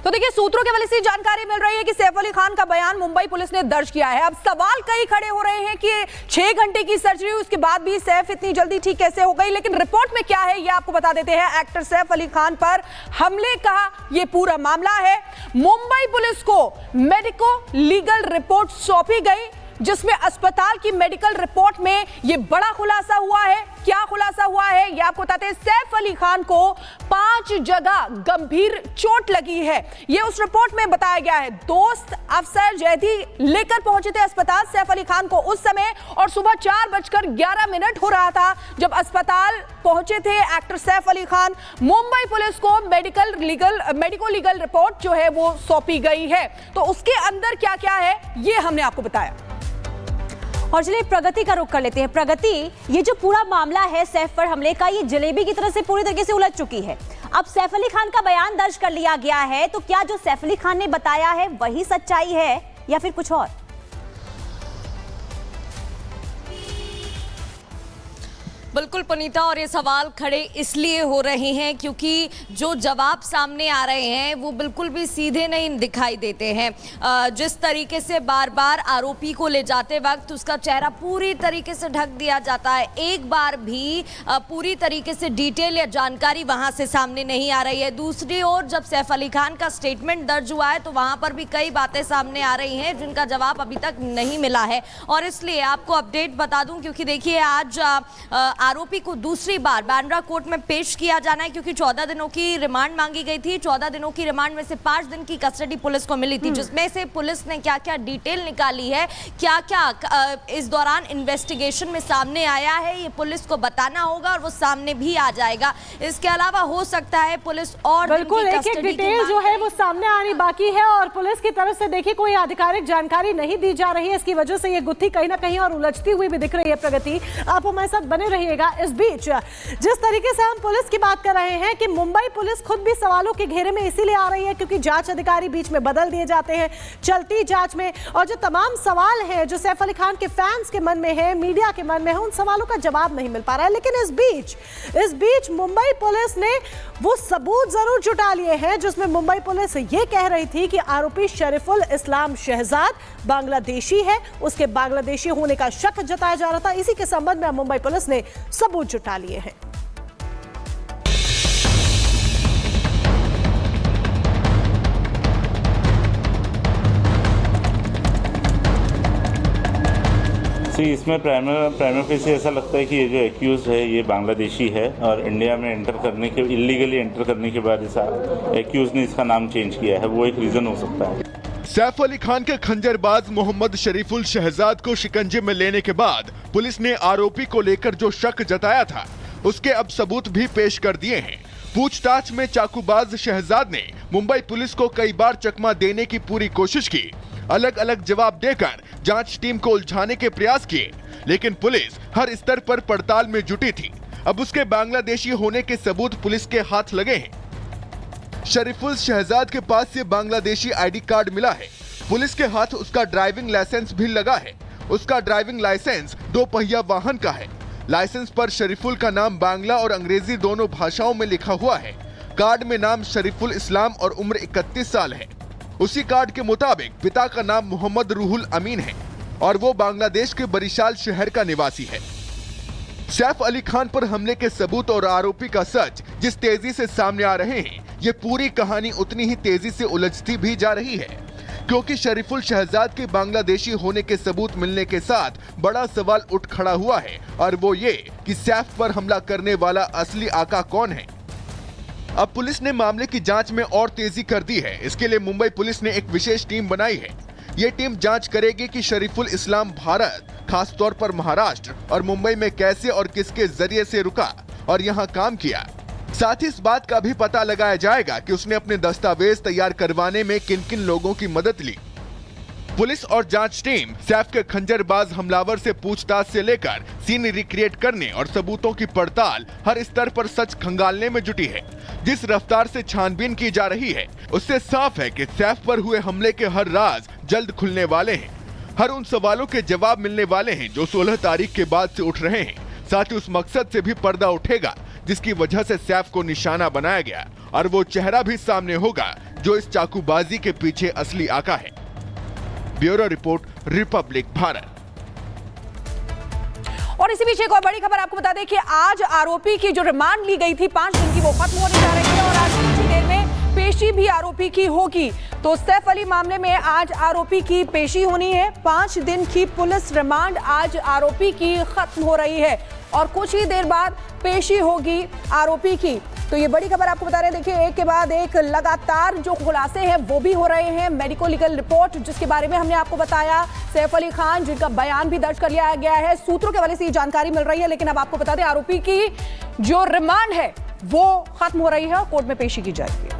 तो देखिए, सूत्रों के हवाले से जानकारी मिल रही है कि सैफ अली खान का बयान मुंबई पुलिस ने दर्ज किया है। अब सवाल कई खड़े हो रहे हैं कि 6 घंटे की सर्जरी उसके बाद भी सैफ इतनी जल्दी ठीक कैसे हो गई। लेकिन रिपोर्ट में क्या है ये आपको बता देते हैं। एक्टर सैफ अली खान पर हमले का ये पूरा मामला है। मुंबई पुलिस को मेडिको लीगल रिपोर्ट सौंपी गई, जिसमें अस्पताल की मेडिकल रिपोर्ट में यह बड़ा खुलासा हुआ है। क्या खुलासा हुआ है ये आपको बताते हैं। सैफ अली खान को 5 जगह गंभीर चोट लगी है, ये उस रिपोर्ट में बताया गया है। दोस्त अफसर जैदी लेकर पहुंचे थे अस्पताल सैफ अली खान को उस समय, और सुबह 4:11 हो रहा था जब अस्पताल पहुंचे थे एक्टर सैफ अली खान। मुंबई पुलिस को मेडिको लीगल रिपोर्ट जो है वो सौंपी गई है। तो उसके अंदर क्या क्या है ये हमने आपको बताया। और चलिए प्रगति का रुख कर लेते हैं। प्रगति, ये जो पूरा मामला है सैफ पर हमले का, ये जलेबी की तरह से पूरी तरीके से उलझ चुकी है। अब सैफ अली खान का बयान दर्ज कर लिया गया है, तो क्या जो सैफ अली खान ने बताया है वही सच्चाई है या फिर कुछ और? बिल्कुल पुनीता, और ये सवाल खड़े इसलिए हो रहे हैं क्योंकि जो जवाब सामने आ रहे हैं वो बिल्कुल भी सीधे नहीं दिखाई देते हैं। जिस तरीके से बार बार आरोपी को ले जाते वक्त उसका चेहरा पूरी तरीके से ढक दिया जाता है, एक बार भी पूरी तरीके से डिटेल या जानकारी वहां से सामने नहीं आ रही है। दूसरी ओर जब सैफ अली खान का स्टेटमेंट दर्ज हुआ है तो वहां पर भी कई बातें सामने आ रही हैं जिनका जवाब अभी तक नहीं मिला है। और इसलिए आपको अपडेट बता दूं, क्योंकि देखिए आज आरोपी को दूसरी बार बांद्रा कोर्ट में पेश किया जाना है, क्योंकि 14 दिनों की रिमांड मांगी गई थी। 14 दिनों की रिमांड में से 5 दिन की कस्टडी पुलिस को मिली थी, जिसमें से पुलिस ने क्या क्या डिटेल निकाली है, क्या क्या इस दौरान इन्वेस्टिगेशन में सामने आया है, ये पुलिस को बताना होगा और वो सामने भी आ जाएगा। इसके अलावा हो सकता है पुलिस और बिल्कुल एक डिटेल जो है वो सामने आनी बाकी है, और पुलिस की तरफ से देखिए कोई आधिकारिक जानकारी नहीं दी जा रही है। इसकी वजह से ये गुत्थी कहीं ना कहीं और उलझती हुई भी दिख रही है। प्रगति, आप हमारे साथ बने रहिएगा। इस बीच जिस तरीके से हम पुलिस की बात कर रहे हैं कि मुंबई पुलिस खुद भी सवालों के घेरे में इसीलिए आ रही है क्योंकि जांच अधिकारी बीच में बदल दिए जाते हैं चलती जांच में, और जो तमाम सवाल हैं जो सैफ अली खान के फैंस के मन में है, मीडिया के मन में है, उन सवालों का जवाब नहीं मिल पा रहा है। लेकिन इस बीच मुंबई पुलिस ने वो सबूत जरूर जुटा लिए हैं जिसमें मुंबई पुलिस ये कह रही थी कि आरोपी शरीफुल इस्लाम शहजाद बांग्लादेशी है, उसके बांग्लादेशी होने का शक जताया जा रहा था। इसी के संबंध में मुंबई पुलिस ने सबूत जुटा लिए हैं। इसमें प्राइमरी फेस ऐसा लगता है कि ये जो एक्यूज है ये बांग्लादेशी है और इंडिया में इलीगली एंटर करने के बाद इस एक्यूज ने इसका नाम चेंज किया है, वो एक रीजन हो सकता है। सैफ अली खान के खंजरबाज मोहम्मद शरीफुल शहजाद को शिकंजे में लेने के बाद पुलिस ने आरोपी को लेकर जो शक जताया था उसके अब सबूत भी पेश कर दिए हैं। पूछताछ में चाकूबाज शहजाद ने मुंबई पुलिस को कई बार चकमा देने की पूरी कोशिश की, अलग अलग जवाब देकर जांच टीम को उलझाने के प्रयास किए, लेकिन पुलिस हर स्तर पर पड़ताल में जुटी थी। अब उसके बांग्लादेशी होने के सबूत पुलिस के हाथ लगे हैं। शरीफुल शहजाद के पास से बांग्लादेशी आईडी कार्ड मिला है, पुलिस के हाथ उसका ड्राइविंग लाइसेंस भी लगा है। उसका ड्राइविंग लाइसेंस 2 पहिया वाहन का है। लाइसेंस पर शरीफुल का नाम बांग्ला और अंग्रेजी दोनों भाषाओं में लिखा हुआ है। कार्ड में नाम शरीफुल इस्लाम और उम्र 31 साल है। उसी कार्ड के मुताबिक पिता का नाम मोहम्मद रूहुल अमीन है और वो बांग्लादेश के बरिशाल शहर का निवासी है। सैफ अली खान पर हमले के सबूत और आरोपी का सच जिस तेजी से सामने आ रहे हैं, ये पूरी कहानी उतनी ही तेजी से उलझती भी जा रही है, क्योंकि शरीफुल शहजाद के बांग्लादेशी होने के सबूत मिलने के साथ बड़ा सवाल उठ खड़ा हुआ है, और वो ये कि सैफ पर हमला करने वाला असली आका कौन है। अब पुलिस ने मामले की जांच में और तेजी कर दी है। इसके लिए मुंबई पुलिस ने एक विशेष टीम बनाई है। ये टीम जांच करेगी कि शरीफुल इस्लाम भारत, खास तौर पर महाराष्ट्र और मुंबई में कैसे और किसके जरिए से रुका और यहाँ काम किया। साथ ही इस बात का भी पता लगाया जाएगा कि उसने अपने दस्तावेज तैयार करवाने में किन किन लोगों की मदद ली। पुलिस और जांच टीम सैफ के खंजरबाज हमलावर से पूछताछ से लेकर सीन रिक्रिएट करने और सबूतों की पड़ताल हर स्तर पर सच खंगालने में जुटी है। जिस रफ्तार से छानबीन की जा रही है उससे साफ है कि सैफ पर हुए हमले के हर राज जल्द खुलने वाले हैं। हर उन सवालों के जवाब मिलने वाले हैं जो 16 तारीख के बाद से उठ रहे हैं। साथ ही उस मकसद से भी पर्दा उठेगा जिसकी वजह से सैफ को निशाना बनाया गया, और वो चेहरा भी सामने होगा जो इस चाकूबाजी के पीछे असली आका है। Bureau report, Republic Bharat. और इसी बीच एक और बड़ी खबर आपको बता दें कि आज आरोपी की जो रिमांड ली गई थी 5 दिन की, वो खत्म होने जा रही है और आज कुछ ही देर में पेशी भी आरोपी की होगी। तो सैफ अली मामले में आज आरोपी की पेशी होनी है। 5 दिन की पुलिस रिमांड आज आरोपी की खत्म हो रही है और कुछ ही देर बाद पेशी होगी आरोपी की। तो ये बड़ी खबर आपको बता रहे हैं। देखिए, एक के बाद एक लगातार जो खुलासे हैं वो भी हो रहे हैं। मेडिको लीगल रिपोर्ट जिसके बारे में हमने आपको बताया, सैफ अली खान जिनका बयान भी दर्ज कर लिया गया है, सूत्रों के हवाले से ये जानकारी मिल रही है। लेकिन अब आपको बता दें, आरोपी की जो रिमांड है वो खत्म हो रही है और कोर्ट में पेशी की जाएगी।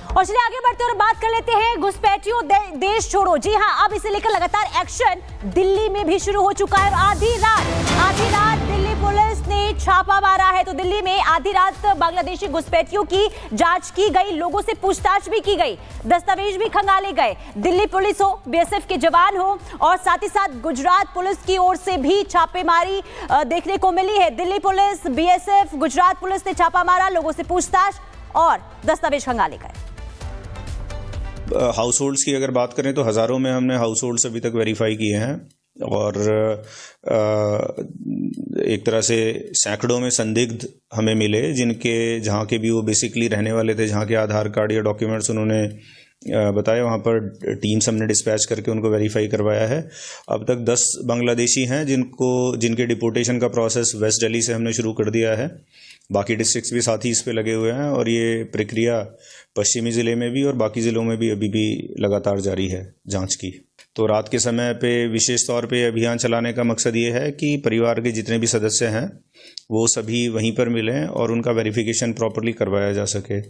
और चलिए आगे बढ़ते और बात कर लेते हैं घुसपैठियों देश छोड़ो। जी हां, अब इसे लेकर लगातार एक्शन दिल्ली में भी शुरू हो चुका है। आधी रात दिल्ली पुलिस ने छापा मारा है। तो दिल्ली में आधी रात बांग्लादेशी घुसपैठियों की जांच की गई, लोगों से पूछताछ भी की गई, दस्तावेज भी खंगाले गए। दिल्ली पुलिस हो, बीएसएफ के जवान हो और साथ ही साथ गुजरात पुलिस की ओर से भी छापेमारी देखने को मिली है। Delhi police, BSF, Gujarat police ने छापा मारा, लोगों से पूछताछ और दस्तावेज खंगाले गए। हाउस होल्ड्स की अगर बात करें तो हज़ारों में हमने हाउस होल्ड्स अभी तक वेरीफाई किए हैं और एक तरह से सैकड़ों में संदिग्ध हमें मिले, जिनके जहाँ के भी वो बेसिकली रहने वाले थे, जहाँ के आधार कार्ड या डॉक्यूमेंट्स उन्होंने बताया, वहाँ पर टीम्स हमने डिस्पैच करके उनको वेरीफाई करवाया है। अब तक 10 बांग्लादेशी हैं जिनके डिपोर्टेशन का प्रोसेस वेस्ट दिल्ली से हमने शुरू कर दिया है। बाकी डिस्ट्रिक्ट्स भी साथ ही इस पे लगे हुए हैं और ये प्रक्रिया पश्चिमी ज़िले में भी और बाकी ज़िलों में भी अभी भी लगातार जारी है जांच की। तो रात के समय पे विशेष तौर पे अभियान चलाने का मकसद ये है कि परिवार के जितने भी सदस्य हैं वो सभी वहीं पर मिलें और उनका वेरिफिकेशन प्रॉपर्ली करवाया जा सके।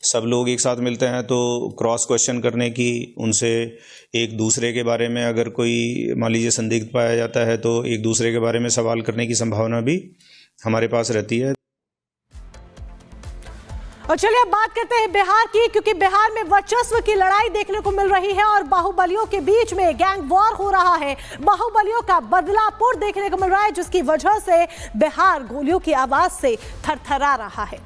सब लोग एक साथ मिलते हैं तो क्रॉस क्वेश्चन करने की, उनसे एक दूसरे के बारे में अगर कोई मान लीजिए संदिग्ध पाया जाता है तो एक दूसरे के बारे में सवाल करने की संभावना भी हमारे पास रहती है। और चलिए अब बात करते हैं बिहार की, क्योंकि बिहार में वर्चस्व की लड़ाई देखने को मिल रही है और बाहुबलियों के बीच में गैंग वॉर हो रहा है। बाहुबलियों का बदलापुर देखने को मिल रहा है, जिसकी वजह से बिहार गोलियों की आवाज से थरथरा रहा है।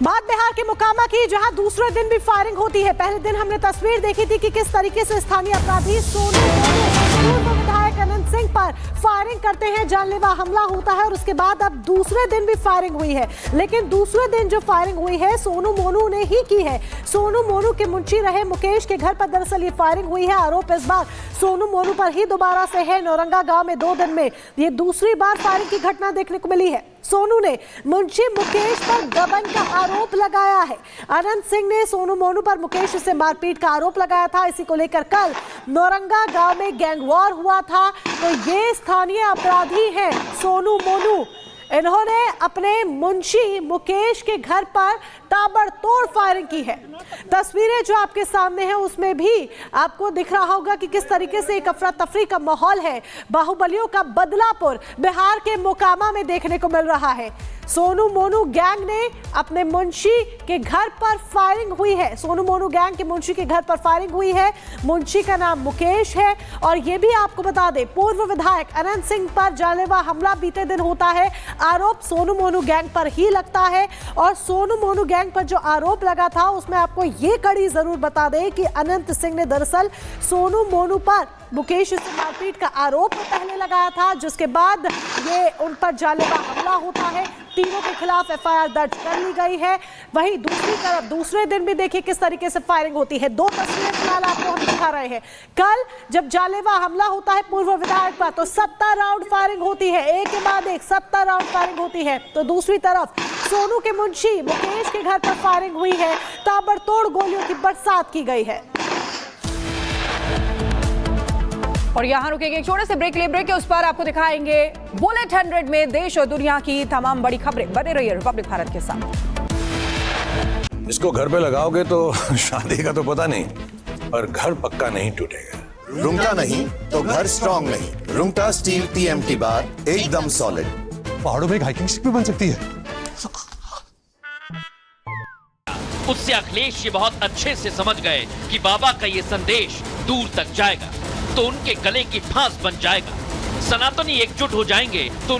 बात बिहार के मोकामा की, जहां दूसरे दिन भी फायरिंग होती है। पहले दिन हमने तस्वीर देखी थी कि किस तरीके से स्थानीय अपराधी सोनू पूर्व विधायक अनंत सिंह पर फायरिंग करते हैं, जानलेवा हमला होता है और उसके बाद अब दूसरे दिन भी फायरिंग हुई है। लेकिन दूसरे दिन जो फायरिंग हुई है सोनू मोनू ने ही की है। सोनू मोनू के मुंशी रहे मुकेश के घर पर दरअसल ये फायरिंग हुई है। आरोप इस बार सोनू मोनू पर ही दोबारा से है। नौरंगा गांव में 2 दिन में ये दूसरी बार फायरिंग की घटना देखने को मिली है। सोनू ने मुंशी मुकेश पर गबन का आरोप लगाया है। अनंत सिंह ने सोनू मोनू पर मुकेश से मारपीट का आरोप लगाया था। इसी को लेकर कल नौरंगा गांव में गैंग वॉर हुआ था। तो ये स्थानीय अपराधी हैं सोनू मोनू। इन्होंने अपने मुंशी मुकेश के घर पर ताबड़तोड़ फायरिंग की है। तस्वीरें जो आपके सामने हैं उसमें भी आपको दिख रहा होगा कि किस तरीके से एक अफरा तफरी का माहौल है। बाहुबलियों का बदलापुर बिहार के मोकामा में देखने को मिल रहा है। सोनू मोनू गैंग ने अपने मुंशी के घर पर फायरिंग हुई है। सोनू मोनू गैंग के मुंशी के घर पर फायरिंग हुई है। मुंशी का नाम मुकेश है और ये भी आपको बता दें, पूर्व विधायक अनंत सिंह पर जानलेवा हमला बीते दिन होता है। आरोप सोनू मोनू गैंग पर ही लगता है और सोनू मोनू गैंग पर जो आरोप लगा था उसमें आपको ये कड़ी जरूर बता दें कि अनंत सिंह ने दरअसल सोनू मोनू पर मुकेश से मारपीट का आरोप पहले लगाया था, जिसके बाद ये उन पर जानलेवा हमला होता है। तीनों के खिलाफ एफआईआर दर्ज कर ली गई है। वहीं दूसरी तरफ दूसरे दिन भी देखिए किस तरीके से फायरिंग होती है। 2 तस्वीरें फिलहाल आपको हम दिखा रहे हैं। कल जब जानलेवा हमला होता है पूर्व विधायक पर तो 70 राउंड फायरिंग होती है, एक के बाद एक 70 राउंड फायरिंग होती है। तो दूसरी तरफ सोनू के मुंशी मुकेश के घर पर फायरिंग हुई है। ताबड़तोड़ गोलियों की बरसात की गई है। और यहाँ रुकेंगे एक छोटे से ब्रेक ले। ब्रेक के उस पर आपको दिखाएंगे बुलेट 100 में देश और दुनिया की तमाम बड़ी खबरें। बने रहिए रिपब्लिक भारत के साथ। इसको घर पे लगाओगे तो शादी का तो पता नहीं, पर घर पक्का नहीं टूटेगा। रुंगटा नहीं तो घर स्ट्रॉन्ग नहीं। रुंगटा स्टील TMT बार एकदम सॉलिड। पहाड़ों में एक हाइकिंग शिप भी बन सकती है। उससे अखिलेश ये बहुत अच्छे से समझ गए कि बाबा का ये संदेश दूर तक जाएगा तो उनके गले की फांस बन जाएगा। सनातनी एकजुट हो जाएंगे तो